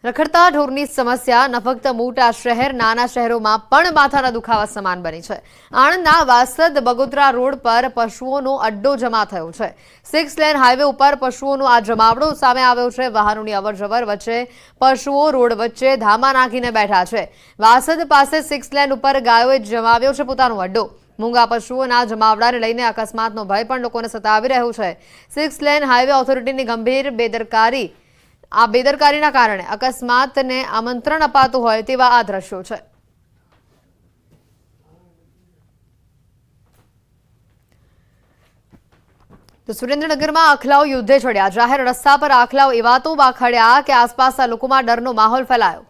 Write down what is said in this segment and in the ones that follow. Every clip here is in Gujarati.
રખડતા ઢોરની સમસ્યા ન ફક્ત મોટા શહેર નાના શહેરોમાં પણ માથાના દુખાવા સમાન બની છે। આણંદના વાસદ બગોદરા રોડ પર પશુઓનો અડ્ડો જમા થયો છે। 6 લેન હાઈવે ઉપર પશુઓનો આ જમાવડો સામે આવ્યો છે। વાહનોની અવરજવર વચ્ચે પશુઓ રોડ વચ્ચે ધામા નાખીને બેઠા છે। વાસદ પાસે 6 લેન ઉપર ગાયોએ જમાવ્યો છે પોતાનો અડ્ડો। મૂંગા પશુઓના જમાવડાને લઈને અકસ્માતનો ભય પણ લોકોને સતાવી રહ્યો છે। 6 લેન હાઈવે ઓથોરિટીની ગંભીર બેદરકારીના કારણે અકસ્માતને આમંત્રણ અપાતું હોય તેવા આ દ્રશ્યો છે। તો સુરેન્દ્રનગરમાં આખલાઓ યુદ્ધે ચડ્યા। જાહેર રસ્તા પર આખલાઓ એવા તો બાખડ્યા કે આસપાસના લોકોમાં ડરનો માહોલ ફેલાયો।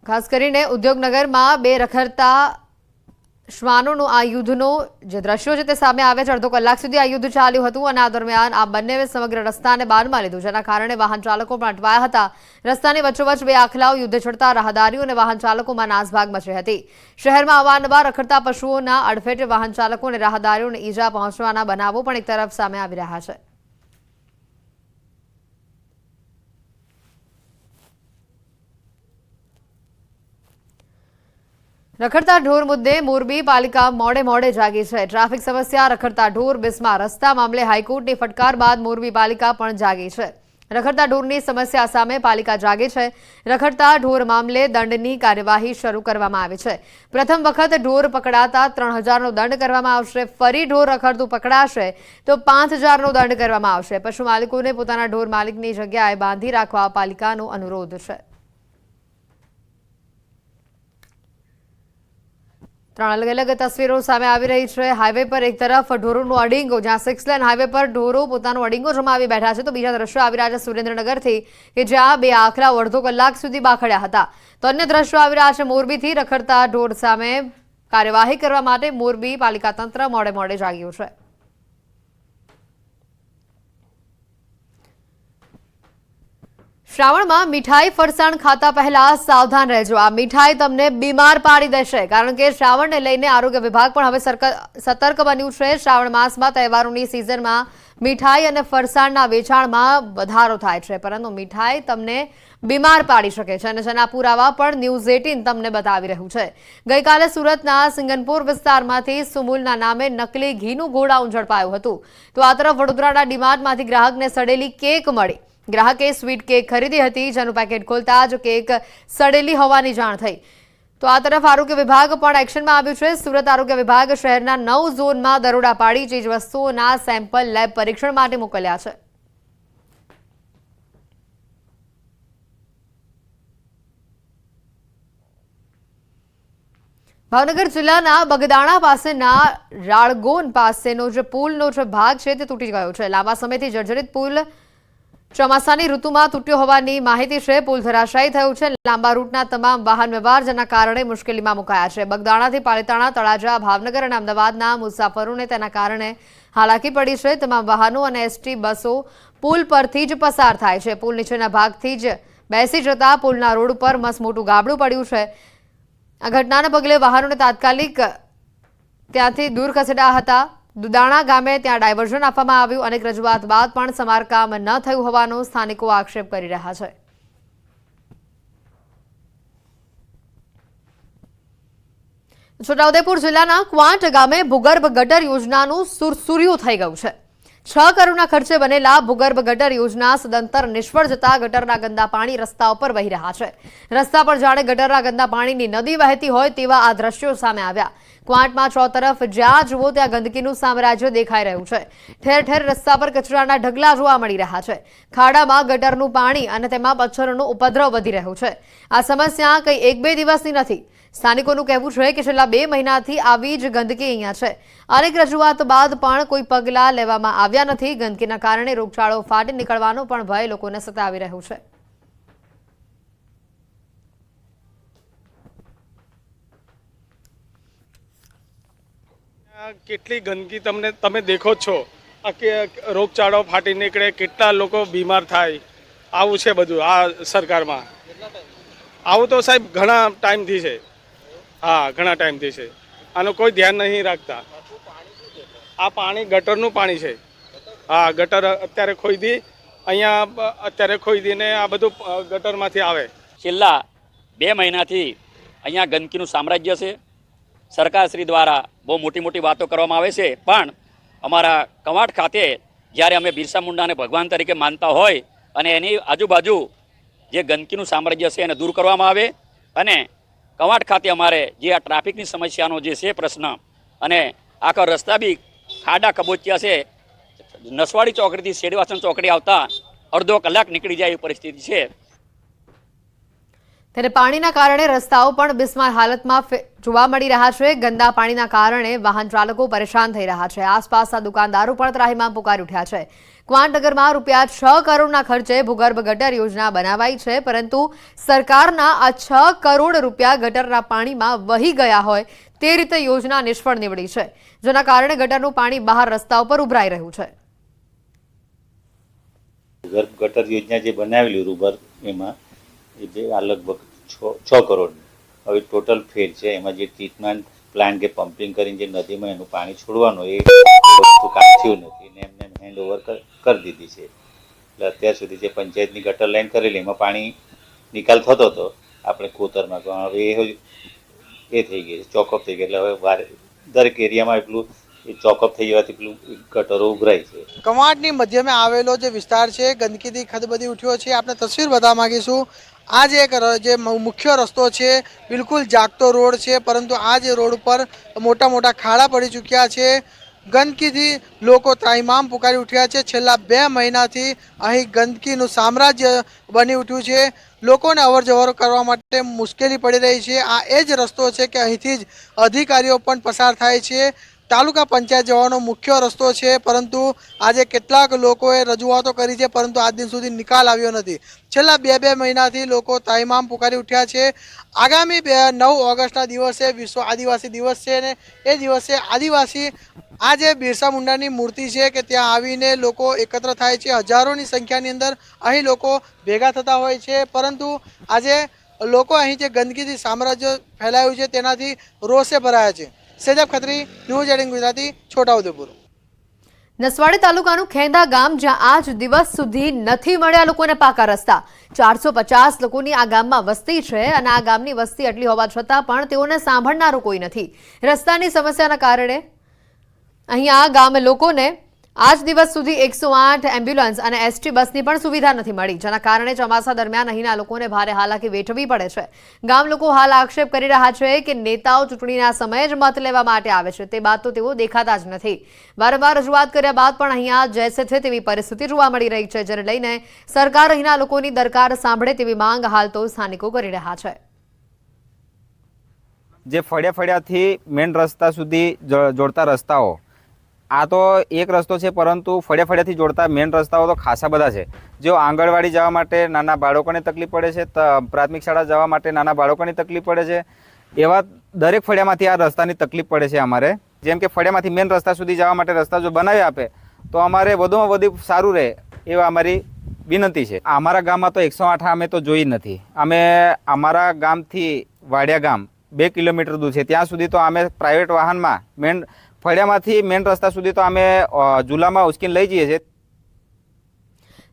ખાસ કરીને ઉદ્યોગનગરમાં બે રખડતા શ્વાનોનો આ યુદ્ધનો જે દ્રશ્યો છે તે સામે આવ્યા છે। અડધો કલાક સુધી આ યુદ્ધ ચાલ્યું હતું અને આ દરમિયાન આ બંને સમગ્ર રસ્તાને બાનમાં લીધું, જેના કારણે વાહન ચાલકો પણ અટવાયા હતા। રસ્તાની વચ્ચોવચ્ચ બે આખલાઓ યુદ્ધ છડતા રાહદારીઓ અને વાહન ચાલકોમાં નાસભાગ મચી હતી। શહેરમાં અવારનવાર રખડતા પશુઓના અડફેટે વાહન ચાલકો અને રાહદારીઓને ઈજા પહોંચવાના બનાવો પણ એક તરફ સામે આવી રહ્યા છે। રખડતા ઢોર મુદ્દે મોરબી પાલિકા મોડે જાગી છે। ટ્રાફિક સમસ્યા, રખડતા ઢોર, બિસ્માર રસ્તા મામલે હાઈકોર્ટની ફટકાર બાદ મોરબી પાલિકા પણ જાગી છે। રખડતા ઢોરની સમસ્યા સામે પાલિકા જાગી છે। રખડતા ઢોર મામલે દંડની કાર્યવાહી શરૂ કરવામાં આવી છે। પ્રથમ વખત ઢોર પકડાતા 3000નો દંડ કરવામાં આવશે। ફરી ઢોર રખડતું પકડાશે તો 5000નો દંડ કરવામાં આવશે। પશુ માલિકોને પોતાના ઢોર માલિકની જગ્યાએ બાંધી રાખવા પાલિકાનો અનુરોધ છે। 3 અલગ-અલગ તસવીરો સામે આવી રહી છે। હાઈવે પર એક તરફ ઢોરોનો અડીંગો, જ્યાં 6 લેન હાઈવે પર ઢોરો પોતાનો અડીંગો જમાવી બેઠા છે, તો બીજા દ્રશ્યો આવી રહ્યા છે સુરેન્દ્રનગરથી કે જ્યાં બે આખલાઓ અડધો કલાક સુધી બાખડ્યા હતા। તો અન્ય દ્રશ્યો આવી રહ્યા છે મોરબીથી। રખડતા ઢોર સામે કાર્યવાહી કરવા માટે મોરબી પાલિકા તંત્ર મોડે જાગ્યું છે। શ્રાવણમાં મીઠાઈ ફરસાણ ખાતા પહેલા સાવધાન રહેજો। આ મીઠાઈ તમને બીમાર પાડી દેશે, કારણ કે શ્રાવણને લઈને આરોગ્ય વિભાગ પણ હવે સતર્ક બન્યું છે। શ્રાવણ માસમાં તહેવારોની સિઝનમાં મીઠાઈ અને ફરસાણના વેચાણમાં વધારો થાય છે, પરંતુ મીઠાઈ તમને બીમાર પાડી શકે છે અને જેના પુરાવા પણ ન્યૂઝ 18 તમને બતાવી રહ્યું છે। ગઈકાલે સુરતના સિંગનપુર વિસ્તારમાંથી સુમુલના નામે નકલી ઘીનું ગોડાઉન ઝડપાયું હતું। તો આ તરફ વડોદરાના ડીમાર્ટમાંથી ગ્રાહકને સડેલી કેક મળી। ગ્રાહકે સ્વીટ કેક ખરીદી હતી, જેનું પેકેટ ખોલતા જ કેક સડેલી હોવાની જાણ થઈ। તો આ તરફ આરોગ્ય વિભાગ પણ એક્શનમાં આવ્યું છે। સુરત આરોગ્ય વિભાગ શહેરના 9 ઝોનમાં દરોડા પાડી ચીજવસ્તુઓના સેમ્પલ લેબ પરીક્ષણ માટે મોકલ્યા છે। ભાવનગર જિલ્લાના બગદાણા પાસેના રાળગોન પાસેનો જે પુલનો જે ભાગ છે તે તૂટી ગયો છે। લાંબા સમયથી જર્જરિત પુલ ચોમાસાની ઋતુમાં તૂટ્યો હોવાની માહિતી છે। પુલ ધરાશાયી થયો છે। લાંબા રૂટના તમામ વાહન વ્યવહાર જેના કારણે મુશ્કેલીમાં મુકાયા છે। બગદાણાથી પાલિતાણા, તળાજા, ભાવનગર અને અમદાવાદના મુસાફરોને તેના કારણે હાલાકી પડી છે। તમામ વાહનો અને એસટી બસો પુલ પરથી જ પસાર થાય છે। પુલ નીચેના ભાગથી જ બેસી જતા પુલના રોડ ઉપર મસમોટું ગાબડું પડ્યું છે। આ ઘટનાને પગલે વાહનોને તાત્કાલિક ત્યાંથી દૂર ખસેડાયા હતા। દુદાણા ગામે ત્યાં ડાયવર્ઝન આપવામાં આવ્યું। અનેક રજૂઆત બાદ પણ સમારકામ ન થયું હોવાનો સ્થાનિકો આક્ષેપ કરી રહ્યા છે। છોટાઉદેપુર જિલ્લાના ક્વાંટ ગામે ભૂગર્ભ ગટર યોજનાનું સુરસુર્યું થઈ ગયું છે। 6 કરોડના ખર્ચે બનેલા ભૂગર્ભ ગટર યોજના સદંતર નિષ્ફળ જતા ગટરના ગંદા પાણી રસ્તા ઉપર વહી રહ્યા છે। રસ્તા પર જાણે ગટરના ગંદા પાણીની નદી વહેતી હોય તેવા આ દ્રશ્યો સામે આવ્યા। ક્વાંટમાં ચોતરફ જ્યાં જુઓ ત્યાં ગંદકીનું સામ્રાજ્ય દેખાઈ રહ્યું છે। ઠેર ઠેર રસ્તા પર કચરાના ઢગલા જોવા મળી રહ્યા છે। ખાડામાં ગટરનું પાણી અને તેમાં મચ્છરોનો ઉપદ્રવ વધી રહ્યો છે। આ સમસ્યા કંઈ 1-2 દિવસની નથી। સ્થાનિકોનું કહેવું છે કે છેલ્લા 2 મહિનાથી આવી જ ગંદકી અહીંયા છે। અનેક રજૂઆત બાદ પણ કોઈ પગલાં લેવામાં આવ્યા નથી। ગંદકીના કારણે રોગચાળો ફાટી નીકળવાનો પણ ભય લોકોને સતાવી રહ્યું છે। કેટલી ગંદકી તમે દેખો છો। રોગચાળો ફાટી નીકળે, કેટલા લોકો બીમાર થાય, આવું છે બધું આ સરકારમાં। આવું તો સાહેબ ઘણા ટાઈમથી છે। હા, ઘણા ટાઈમથી છે। આનું કોઈ ધ્યાન નહીં રાખતા। આ પાણી ગટરનું પાણી છે। હા, ગટર અત્યારે ખોદી અહીંયા અત્યારે ખોદીને આ બધું ગટરમાંથી આવે. છેલ્લા 2 મહિનાથી અહીંયા ગંદકીનું સામ્રાજ્ય છે. સરકારશ્રી દ્વારા બહુ મોટી મોટી વાતો કરવામાં આવે છે, પણ અમારા કવાંટ ખાતે જ્યારે અમે બિરસા મુંડાને ભગવાન તરીકે માનતા હોય અને એની આજુબાજુ જે ગંદકીનું સામ્રાજ્ય છે એને દૂર કરવામાં આવે અને કવાંટ ખાતે અમારે જે આ ટ્રાફિકની સમસ્યાનો જે છે પ્રશ્ન અને આખા રસ્તા બી ખાડા કબોચિયા છે, નસવાડી ચોકડીથી શેડવાસન ચોકડી આવતા અડધો કલાક નીકળી જાય એવી પરિસ્થિતિ છે. ત્યારે પાણીના કારણે રસ્તાઓ પણ બિસ્માર હાલતમાં જોવા મળી રહ્યા છે. ગંદા પાણીના કારણે વાહન ચાલકો પરેશાન થઈ રહ્યા છે. આસપાસના દુકાનદારો પણ ત્રાહિમામ પુકારી ઉઠ્યા છે. ક્વાંટનગરમાં ₹6 કરોડના ખર્ચે ભૂગર્ભ ગટર યોજના બનાવાઈ છે, પરંતુ સરકારના આ ₹6 કરોડ ગટરના પાણીમાં વહી ગયા હોય તે રીતે યોજના નિષ્ફળ નીવડી છે, જેના કારણે ગટરનું પાણી બહાર રસ્તાઓ પર ઉભરાઈ રહ્યું છે. ભૂગર્ભ ગટર યોજના જે બનાવેલી રૂબર એમાં એ જે આ લગભગ 6 કરોડ હવે ટોટલ ફેર છે. એમાં જે ટ્રીટમેન્ટ પ્લાન્ટ કે પમ્પિંગ કરીને જે નદીમાં એનું પાણી છોડવાનું એ વસ્તુ કામ થયું નથી ને એમને હેન્ડ ઓવર કરી દીધી છે. એટલે અત્યાર સુધી જે પંચાયતની ગટર લાઈન કરેલી એમાં પાણી નિકાલ થતો હતો આપણે કોતરમાં, હવે એ થઈ ગઈ છે, ચોકઅપ થઈ ગઈ. એટલે હવે દરેક એરિયામાં એટલું ચોકઅપ થઈ જવાથી પેલું ગટરો ઉભરાય છે. કવાંટની મધ્યમાં આવેલો જે વિસ્તાર છે ગંદકીથી ખદબદી ઉઠ્યો છે. આપણે તસવીર બતાવવા માંગીશું. આ જે મુખ્ય રસ્તો છે બિલકુલ જાગતો રોડ છે, પરંતુ આ જે રોડ પર મોટા મોટા ખાડા પડી ચૂક્યા છે. ગંદકીથી લોકો ત્રાહિમામ પુકારી ઉઠ્યા છે. છેલ્લા 2 મહિનાથી અહીં ગંદકીનું સામ્રાજ્ય બની ઉઠ્યું છે. લોકોને અવરજવર કરવા માટે મુશ્કેલી પડી રહી છે. આ એ જ રસ્તો છે કે અહીંથી જ અધિકારીઓ પણ પસાર થાય છે. તાલુકા પંચાયત જવાનો મુખ્ય રસ્તો છે, પરંતુ આજે કેટલાક લોકોએ રજૂઆતો કરી છે, પરંતુ આજ દિન સુધી નિકાલ આવ્યો નથી. છેલ્લા 2 મહિનાથી લોકો ત્રાહિમામ પુકારી ઉઠ્યા છે. આગામી 9 ઓગસ્ટના દિવસે વિશ્વ આદિવાસી દિવસ છે ને એ દિવસે આદિવાસી આ જે બિરસા મુંડાની મૂર્તિ છે કે ત્યાં આવીને લોકો એકત્ર થાય છે. હજારોની સંખ્યાની અંદર અહીં લોકો ભેગા થતા હોય છે, પરંતુ આજે લોકો અહીં જે ગંદકીથી સામ્રાજ્ય ફેલાયું છે તેનાથી રોષે ભરાયા છે. સેજબ ખત્રી, ન્યૂઝ 18 ગુજરાતી, છોટાઉદેપુર. નસવાડી તાલુકાનું ખેંદા ગામ, જ્યાં આજ દિવસ સુધી નથી મળ્યા લોકોને પાકા રસ્તા. 450 લોકોની આ ગામમાં વસ્તી છે અને આ ગામની વસ્તી એટલી હોવા છતાં પણ તેઓને સાંભળનારું કોઈ નથી. રસ્તાની સમસ્યાના કારણે અહીંયા ગામ લોકોને આજ દિવસ સુધી 108 એમ્બ્યુલન્સ અને એસટી બસની પણ સુવિધા નથી મળી, જેના કારણે ચોમાસા દરમિયાન અહીંના લોકોને ભારે હાલાકી વેઠવી પડે છે. ગામ લોકો હાલ આક્ષેપ કરી રહ્યા છે કે નેતાઓ ચૂંટણીના સમયે જ મત લેવા માટે આવે છે, તે બાદ તો તેઓ દેખાતા જ નથી. વારંવાર રજૂઆત કર્યા બાદ પણ અહીંયા જૈસે છે તેવી પરિસ્થિતિ જોવા મળી રહી છે, જેને લઈને સરકાર અહીંના લોકોની દરકાર સાંભળે તેવી માંગ હાલ તો સ્થાનિકો કરી રહ્યા છે. જે ફળિયાથી મેઇન રસ્તા સુધી જોડતા રસ્તાઓ, આ તો એક રસ્તો છે, પરંતુ ફળિયાથી જોડતા મેઇન રસ્તાઓ તો ખાસા બધા છે. જો આંગણવાડી જવા માટે નાના બાળકોને તકલીફ પડે છે, પ્રાથમિક શાળા જવા માટે નાના બાળકોની તકલીફ પડે છે, એવા દરેક ફળિયામાંથી આ રસ્તાની તકલીફ પડે છે અમારે. જેમ કે ફળિયામાંથી મેઇન રસ્તા સુધી જવા માટે રસ્તા જો બનાવી આપે તો અમારે વધુમાં વધુ સારું રહે એવા અમારી વિનંતી છે. અમારા ગામમાં તો 108 અમે તો જોઈ નથી. અમે અમારા ગામથી વાડિયા ગામ 2 કિલોમીટર દૂર છે, ત્યાં સુધી તો અમે પ્રાઇવેટ વાહનમાં મેઇન ફળિયામાંથી મેઇન રસ્તા સુધી તો અમે ઝૂલામાં ઉચકીને લઈ જઈએ છીએ.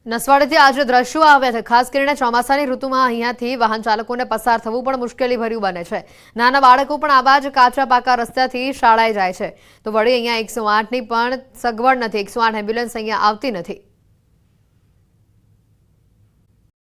નસવાડીથી આજે દ્રશ્યો આવ્યા છે. ખાસ કરીને ચોમાસાની ઋતુમાં અહીંયાથી વાહન ચાલકોને પસાર થવું પણ મુશ્કેલી ભર્યું બને છે. નાના બાળકો પણ આવા જ કાચા પાકા રસ્તાથી શાળાએ જાય છે, તો વળી અહીંયા 108ની પણ સગવડ નથી. 108 એમ્બ્યુલન્સ અહીંયા આવતી નથી.